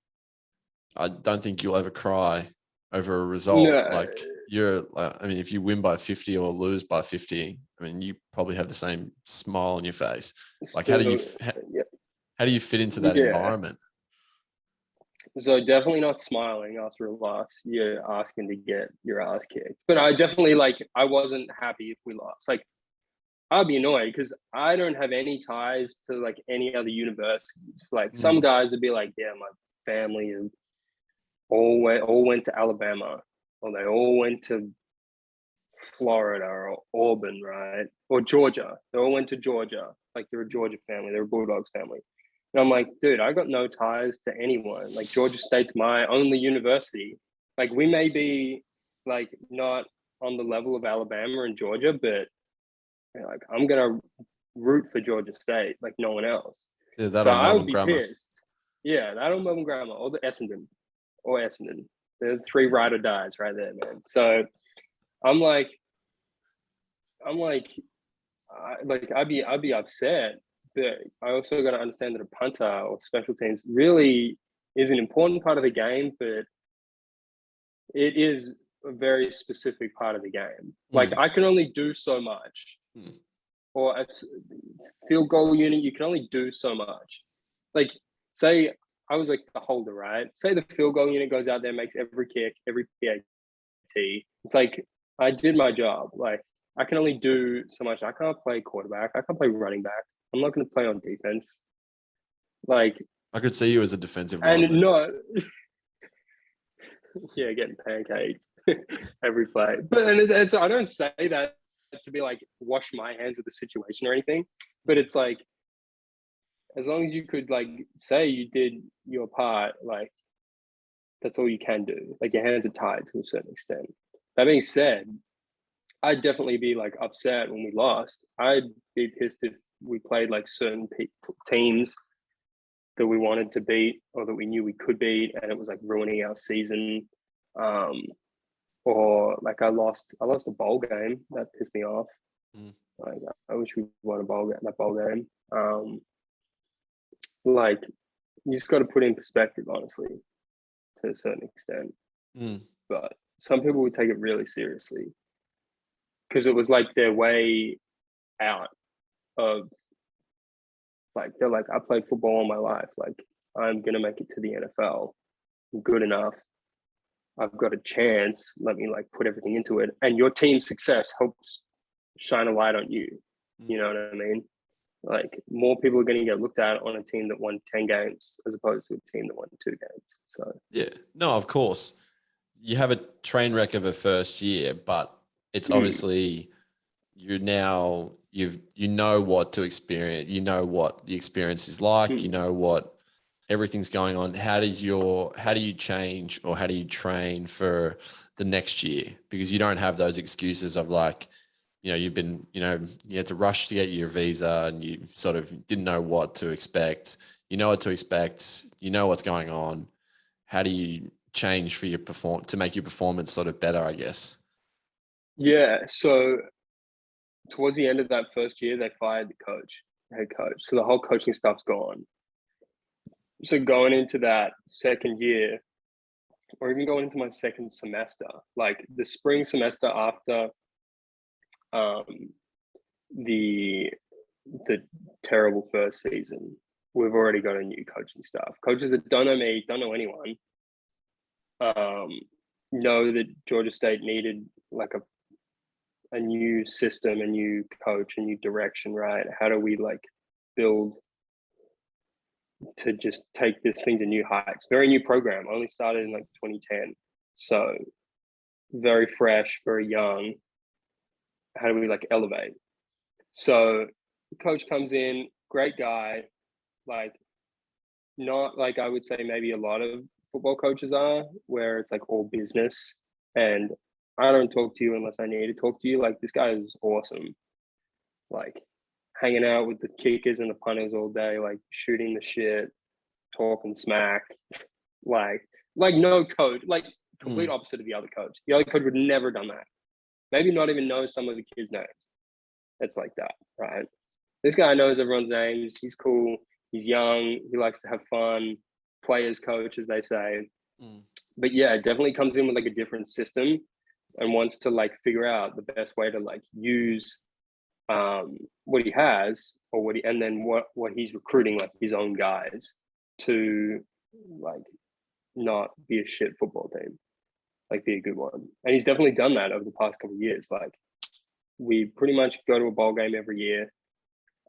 I don't think you'll ever cry over a result. No. Like you're, I mean, if you win by 50 or lose by 50, I mean, you probably have the same smile on your face. Like, how do you fit into that environment? So definitely not smiling after a loss. You're asking to get your ass kicked. But I definitely like, I wasn't happy if we lost. Like, I'd be annoyed because I don't have any ties to like any other universities. Like some guys would be like, yeah, my family all went to Alabama, or they all went to Florida or Auburn, right? Or Georgia. They all went to Georgia. Like they're a Georgia family, they're a Bulldogs family. And I'm like, dude, I got no ties to anyone. Like Georgia State's my only university. Like we may be like not on the level of Alabama and Georgia, but like I'm gonna root for Georgia State like no one else. Yeah, that so on I would Melbourne be Grammar. pissed. Yeah, that on Melbourne Grammar or the Essendon. The three ride or dies right there, man. So I'm like, I'd be upset, but I also got to understand that a punter or special teams really is an important part of the game, but it is a very specific part of the game. Like I can only do so much, or a field goal unit, you can only do so much. Like say I was like the holder, right? Say the field goal unit goes out there, makes every kick, every PAT. It's like I did my job. Like I can only do so much. I can't play quarterback. I can't play running back. I'm not going to play on defense. Like I could see you as a defensive lineman. And not, yeah, getting pancaked every play. But and it's I don't say that to be like wash my hands of the situation or anything. But it's like as long as you could like say you did your part, like that's all you can do. Like your hands are tied to a certain extent. That being said, I'd definitely be like upset when we lost. I'd be pissed if we played like certain teams that we wanted to beat or that we knew we could beat, and it was like ruining our season. Or like I lost a bowl game that pissed me off. Like I wish we won that bowl game. Like you just got to put in perspective, honestly, to a certain extent. But some people would take it really seriously because it was like their way out of Like they're like, I played football all my life. Like I'm gonna make it to the NFL. I'm good enough. I've got a chance. Let me like put everything into it. And your team's success helps shine a light on you. You know what I mean? Like more people are going to get looked at on a team that won 10 games as opposed to a team that won 2 games. So Yeah, no, of course. You have a train wreck of a first year, but it's obviously you know what to experience. You know what the experience is like. You know what everything's going on. How do you change or how do you train for the next year? Because you don't have those excuses of like, you've been, you had to rush to get your visa and you sort of didn't know what to expect. You know what to expect. You know what's going on. How do you change for to make your performance sort of better, I guess? yeah, so towards the end of that first year, they fired the head coach. So the whole coaching stuff's gone. So going into that second year, or even going into my second semester, like the spring semester after the terrible first season, we've already got a new coaching staff. Coaches that don't know me, don't know anyone, know that Georgia State needed like a new system, a new coach, a new direction, right? How do we like build to just take this thing to new heights? Very new program, only started in like 2010. So very fresh, very young. How do we like elevate? So coach comes in, great guy, like not like I would say maybe a lot of football coaches are, where it's like all business and I don't talk to you unless I need to talk to you. Like this guy is awesome. Like hanging out with the kickers and the punters all day, like shooting the shit, talking smack, like no coach, like complete opposite of the other coach. The other coach would never done that. Maybe not even know some of the kids' names. It's like that, right? This guy knows everyone's names. He's cool. He's young. He likes to have fun. Players coach, as they say. But yeah, it definitely comes in with like a different system and wants to like figure out the best way to like use what he has or and then what he's recruiting, like his own guys to like not be a shit football team, like be a good one. And he's definitely done that over the past couple of years. Like we pretty much go to a bowl game every year.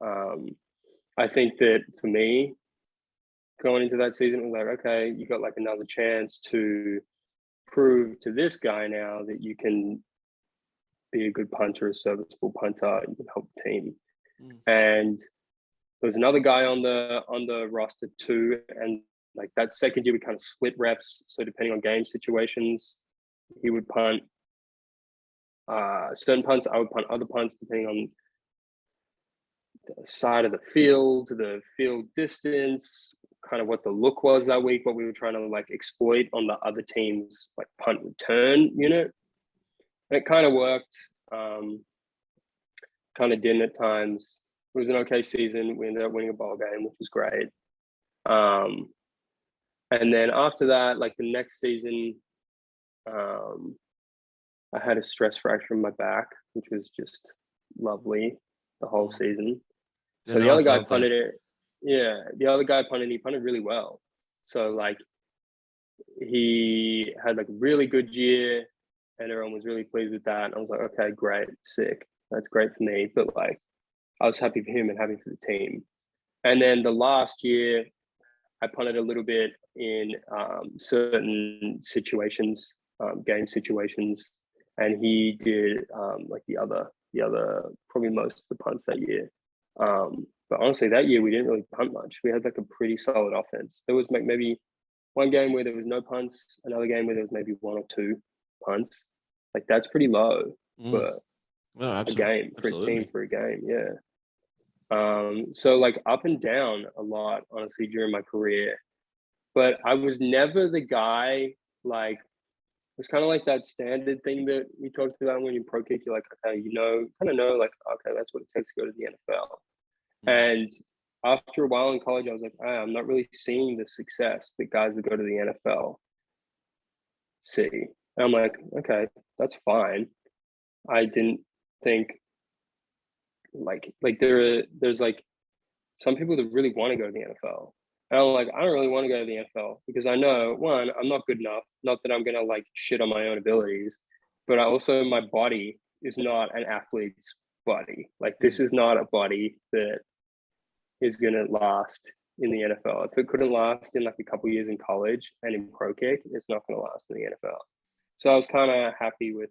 I think that for me, going into that season, it was like, okay, you got like another chance to prove to this guy now that you can be a good punter, a serviceable punter, you can help the team. And there was another guy on the roster too. And like that second year, we kind of split reps. So depending on game situations, he would punt certain punts, I would punt other punts depending on the side of the field distance, kind of what the look was that week, what we were trying to like exploit on the other team's like punt return unit. And it kind of worked, kind of didn't at times. It was an okay season. We ended up winning a bowl game, which was great. And then after that, like the next season, I had a stress fracture in my back, which was just lovely the whole season. So the other guy punted it. Yeah, the other guy punted. He punted really well. So like he had like a really good year, and everyone was really pleased with that. And I was like, okay, great, sick. That's great for me. But like, I was happy for him and happy for the team. And then the last year, I punted a little bit in certain situations, game situations, and he did like the other probably most of the punts that year. But honestly, that year we didn't really punt much. We had like a pretty solid offense. There was maybe one game where there was no punts, another game where there was maybe 1 or 2 punts. Like that's pretty low for a game, for a team, for a game. Yeah. So like up and down a lot, honestly, during my career. But I was never the guy, like, it's kind of like that standard thing that we talked about when you pro kick, you're like, okay, kind of know, like, okay, that's what it takes to go to the NFL. And after a while in college, I was like, I'm not really seeing the success that guys that go to the NFL see. And I'm like, okay, that's fine. I didn't think like there's like some people that really want to go to the NFL. And I'm like, I don't really want to go to the NFL because I know, one, I'm not good enough. Not that I'm gonna like shit on my own abilities, but I also, my body is not an athlete's body. Like, this is not a body that is gonna last in the NFL. If it couldn't last in like a couple years in college and in pro kick, it's not gonna last in the NFL. So I was kind of happy with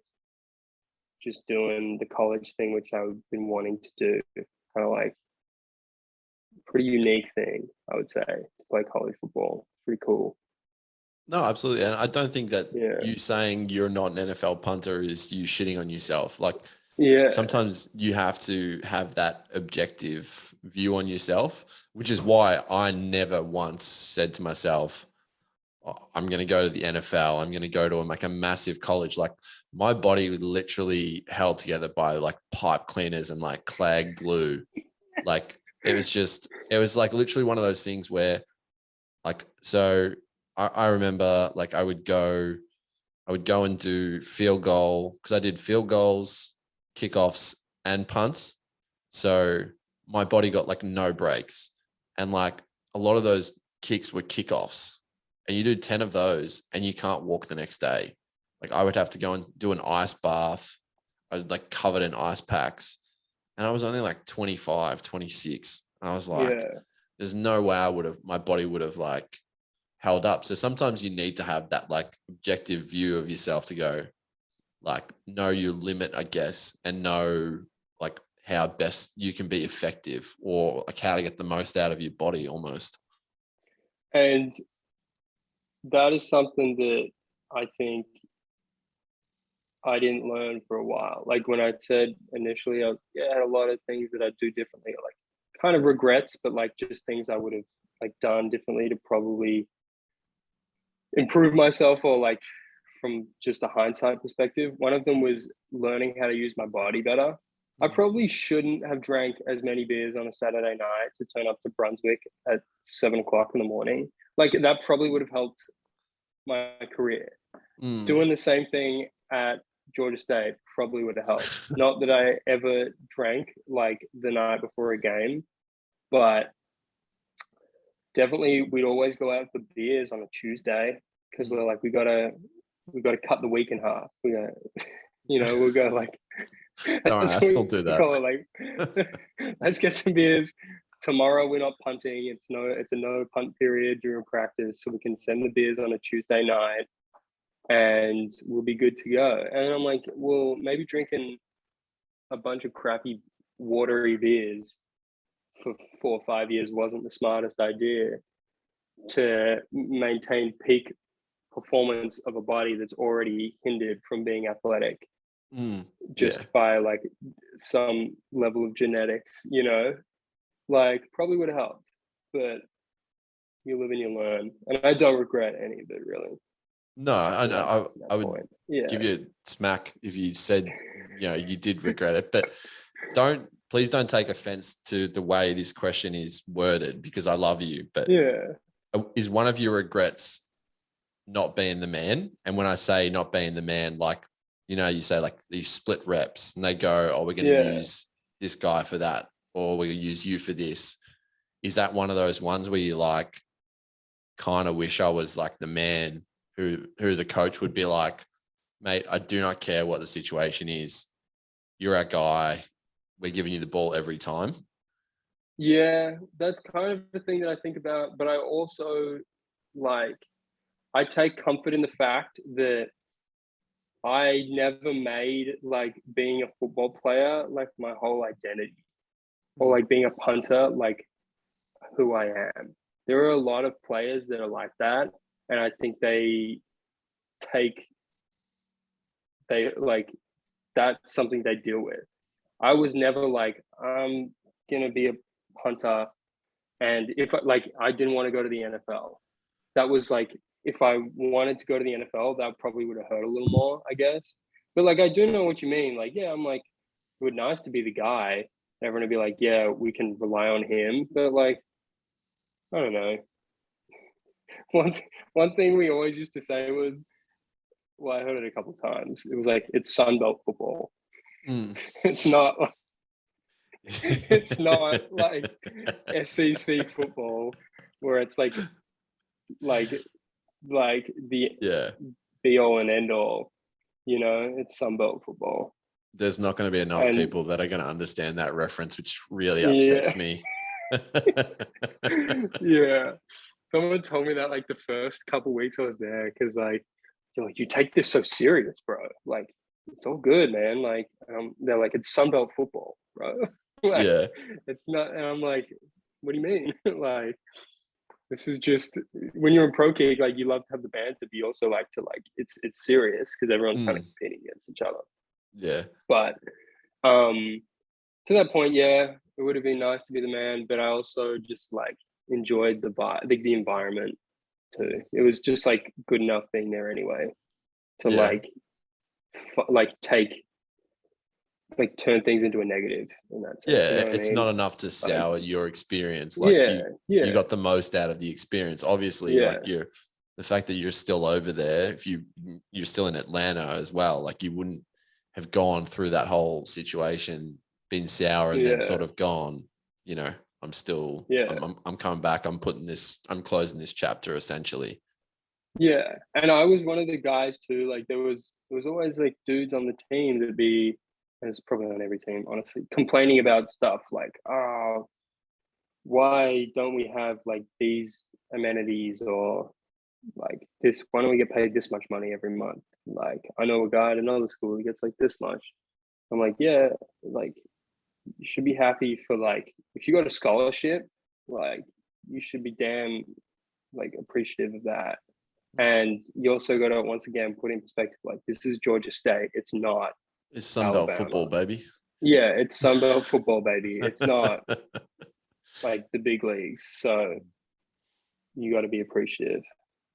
just doing the college thing, which I've been wanting to do. Kind of like pretty unique thing, I would say, to play college football. Pretty cool. No, absolutely. And I don't think that Yeah. you saying you're not an NFL punter is you shitting on yourself. Like, Yeah. sometimes you have to have that objective view on yourself, which is why I never once said to myself, "Oh, I'm going to go to the NFL. I'm going to go to like a massive college." Like, my body was literally held together by like pipe cleaners and like clag glue. Like, it was like literally one of those things where like, so I remember like I would go and do field goal, because I did field goals, kickoffs, and punts. So my body got like no breaks. And like a lot of those kicks were kickoffs. And you do 10 of those and you can't walk the next day. Like, I would have to go and do an ice bath. I was like covered in ice packs. And I was only like 25, 26. And I was like, there's no way my body would have like held up. So sometimes you need to have that like objective view of yourself to go, like, know your limit, I guess, and know like how best you can be effective, or like how to get the most out of your body almost. And that is something that I think I didn't learn for a while. Like, when I said initially, I had a lot of things that I do differently, like kind of regrets, but like just things I would have like done differently to probably improve myself, or like from just a hindsight perspective. One of them was learning how to use my body better. I probably shouldn't have drank as many beers on a Saturday night to turn up to Brunswick at 7 o'clock in the morning. Like, that probably would have helped my career. Doing the same thing at Georgia State probably would have helped. Not that I ever drank like the night before a game, but definitely we'd always go out for beers on a Tuesday, because we're like, we gotta cut the week in half. We gotta, we'll go like, No, I still do that. Call it like, let's get some beers. Tomorrow we're not punting. It's a no punt period during practice, so we can send the beers on a Tuesday night, and we'll be good to go. And I'm like, well, maybe drinking a bunch of crappy watery beers for 4 or 5 years wasn't the smartest idea to maintain peak performance of a body that's already hindered from being athletic by like some level of genetics, like, probably would have helped. But you live and you learn, and I don't regret any of it, really. No, I would give you a smack if you said, you did regret it, but please don't take offense to the way this question is worded, because I love you. But is one of your regrets not being the man? And when I say not being the man, like, you say like these split reps and they go, oh, we're going to use this guy for that, or we're going to use you for this. Is that one of those ones where you like kind of wish I was like the man who the coach would be like, mate, I do not care what the situation is. You're our guy. We're giving you the ball every time. Yeah, that's kind of the thing that I think about. But I also I take comfort in the fact that I never made like being a football player like my whole identity, or like being a punter like who I am. There are a lot of players that are like that, and I think that's something they deal with. I was never like, I'm gonna be a punter, and if I didn't want to go to the NFL. That was like, if I wanted to go to the NFL, that probably would have hurt a little more, I guess. But like, I do know what you mean. Like, yeah, I'm like, it would nice to be the guy. Everyone would be like, yeah, we can rely on him. But like, I don't know. One thing we always used to say was, well, I heard it a couple of times. It was like, it's Sunbelt football. It's not It's not like SEC football where it's like the Yeah. be all and end all. It's Sunbelt football. There's not going to be enough And people that are going to understand that reference, which really yeah, upsets me. yeah. Someone told me that like the first couple weeks I was there, because like you're like, you take this so serious, bro. Like it's all good, man. Like they're like, it's Sunbelt football, bro. Like Yeah. it's not. And I'm like, what do you mean? Like this is just when you're in pro kick, like you love to have the banter, but you also like to like it's serious because everyone's kind of competing against each other. Yeah. But to that point, yeah, it would have been nice to be the man, but I also just like enjoyed the vibe, the environment too. It was just like good enough being there anyway to Yeah. turn things into a negative in that sense. You Yeah. know what I It's mean? not enough to Like, sour your experience. Like yeah, you yeah, got the most out of the experience. Obviously, yeah, like the fact that you're still over there, if you're still in Atlanta as well, like you wouldn't have gone through that whole situation, been sour and then yeah, sort of gone, you know, I'm still yeah, I'm coming back. I'm closing this chapter essentially. yeah. And I was one of the guys too. Like there was always like dudes on the team that'd be, and it's probably on every team, honestly, complaining about stuff like, oh, why don't we have like these amenities, or like this, why don't we get paid this much money every month? Like I know a guy at another school who gets like this much. I'm like, yeah, like you should be happy for, like, if you got a scholarship, like you should be damn like appreciative of that. And you also got to once again put in perspective, like this is Georgia State, it's not It's Sunbelt football, Alabama. baby. Yeah, it's Sunbelt football, baby. It's not like the big leagues. So you got to be appreciative.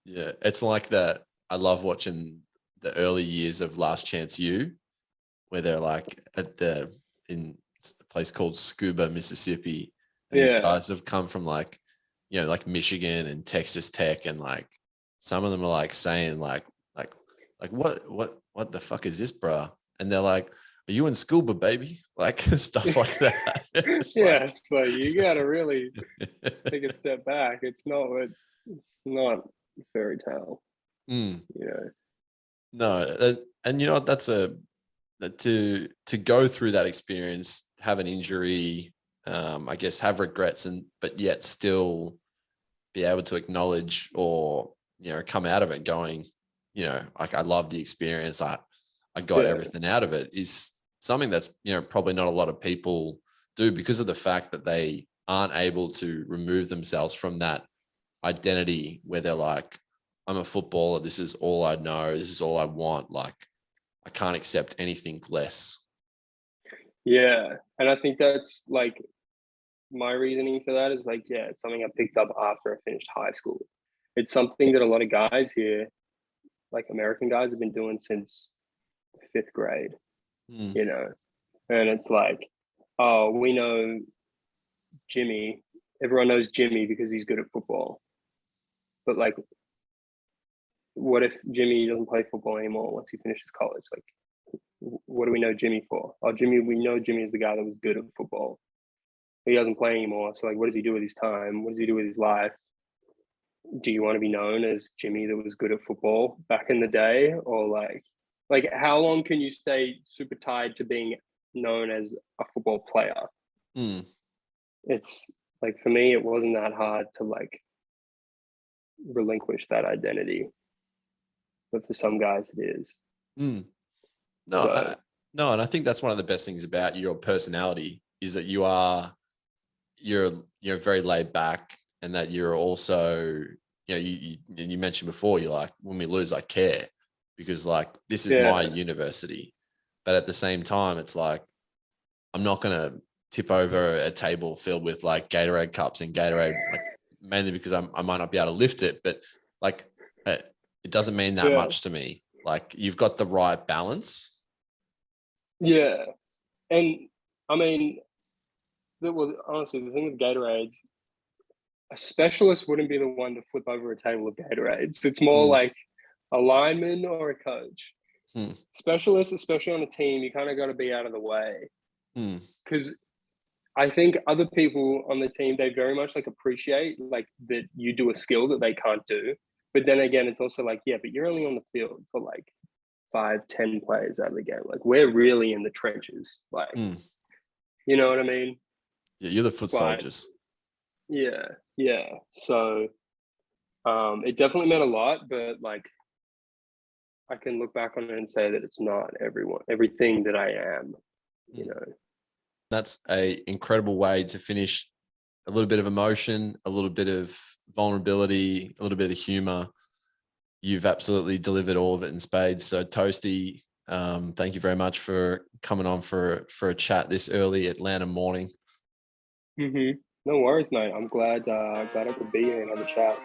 Yeah, it's like that. I love watching the early years of Last Chance U, where they're like in a place called Scuba, Mississippi, and these Yeah, guys have come from like, you know, like Michigan and Texas Tech, and like some of them are like saying like what the fuck is this, bruh? And they're like, are you in Scuba, baby? Like stuff like that. It's yeah. like, So you got to really take a step back. It's not a fairy tale. Mm, You know. no, and you know what? That's to go through that experience, have an injury, I guess have regrets, but yet still be able to acknowledge or come out of it going, like I love the experience. I got Yeah, everything out of it is something that's probably not a lot of people do because of the fact that they aren't able to remove themselves from that identity where they're like, I'm a footballer. This is all I know. This is all I want. Like, I can't accept anything less. yeah. And I think that's like my reasoning for that is like, yeah, it's something I picked up after I finished high school. It's something that a lot of guys here, like American guys, have been doing since fifth grade, Mm, you know. And it's like, oh, we know Jimmy. Everyone knows Jimmy because he's good at football. But like, what if Jimmy doesn't play football anymore once he finishes college? Like, what do we know Jimmy for? Oh, Jimmy, we know Jimmy is the guy that was good at football. He doesn't play anymore. So like, what does he do with his time? What does he do with his life? Do you want to be known as Jimmy that was good at football back in the day? Or like how long can you stay super tied to being known as a football player? mm. It's like, for me, it wasn't that hard to like relinquish that identity. But for some guys it is. Mm. No, So no, and I think that's one of the best things about your personality is that you're very laid back, and that you're also you mentioned before you're like, when we lose, I care because like this is my yeah, university, but at the same time it's like I'm not gonna tip over a table filled with like Gatorade cups and Gatorade, like mainly because I might not be able to lift it, but like it doesn't mean that yeah, much to me. Like you've got the right balance. yeah. And I mean, well, honestly, the thing with Gatorades, a specialist wouldn't be the one to flip over a table of Gatorades. It's more Mm, like a lineman or a coach. mm, Specialists, especially on a team, you kind of got to be out of the way mm. because I think other people on the team, they very much like appreciate like that you do a skill that they can't do. But then again, it's also like, yeah, but you're only on the field for like 5, 10 plays out of the game. Like we're really in the trenches. Like, you know what I mean? Yeah, you're the foot soldiers. Yeah, yeah. So it definitely meant a lot, but like I can look back on it and say that it's not everything that I am, you know. That's a incredible way to finish. A little bit of emotion, a little bit of vulnerability, a little bit of humor. You've absolutely delivered all of it in spades. So Toasty, thank you very much for coming on for a chat this early Atlanta morning. No worries, mate. I'm glad I could be here and have a chat.